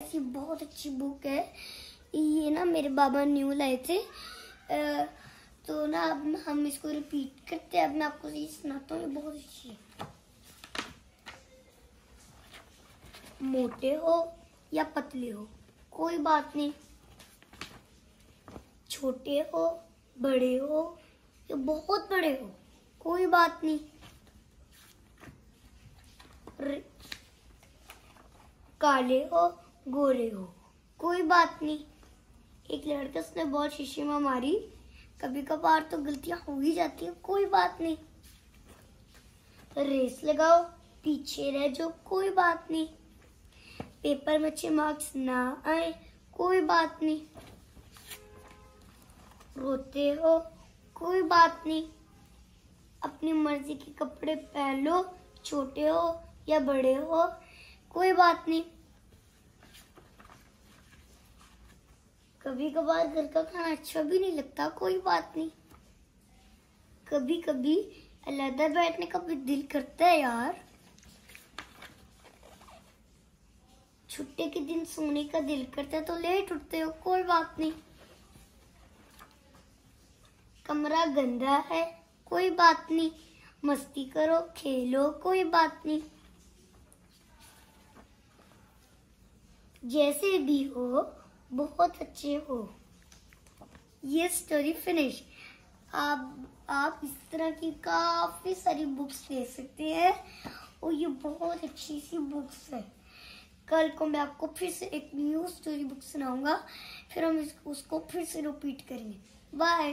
ऐसी बहुत अच्छी बुक है ये ना, मेरे बाबा न्यू लाए थे। तो ना अब हम इसको रिपीट करते हैं। अब मैं आपको ये सुनाता हूँ, ये बहुत अच्छी है। मोटे हो या पतले हो कोई बात नहीं, छोटे हो बड़े हो या बहुत बड़े हो कोई बात नहीं, काले हो गोरे हो कोई बात नहीं। एक लड़का उसने बहुत शीशे में मारी, कभी कभार तो गलतियां हो ही जाती है, कोई बात नहीं। रेस लगाओ पीछे रह जाओ कोई बात नहीं, पेपर में अच्छे मार्क्स ना आए कोई बात नहीं, रोते हो कोई बात नहीं, अपनी मर्जी के कपड़े पहन लो, छोटे हो या बड़े हो कोई बात नहीं। कभी कभार घर का खाना अच्छा भी नहीं लगता कोई बात नहीं, कभी कभी अलग बैठने का भी दिल करता है यार, छुट्टी के दिन सोने का दिल करता है तो लेट उठते हो कोई बात नहीं, कमरा गंदा है कोई बात नहीं, मस्ती करो खेलो कोई बात नहीं, जैसे भी हो बहुत अच्छे हो। ये स्टोरी फिनिश। आप इस तरह की काफी सारी बुक्स ले सकते हैं और ये बहुत अच्छी सी बुक्स है। कल को मैं आपको फिर से एक न्यू स्टोरी बुक सुनाऊंगा, फिर हम उसको फिर से रिपीट करेंगे। बाय।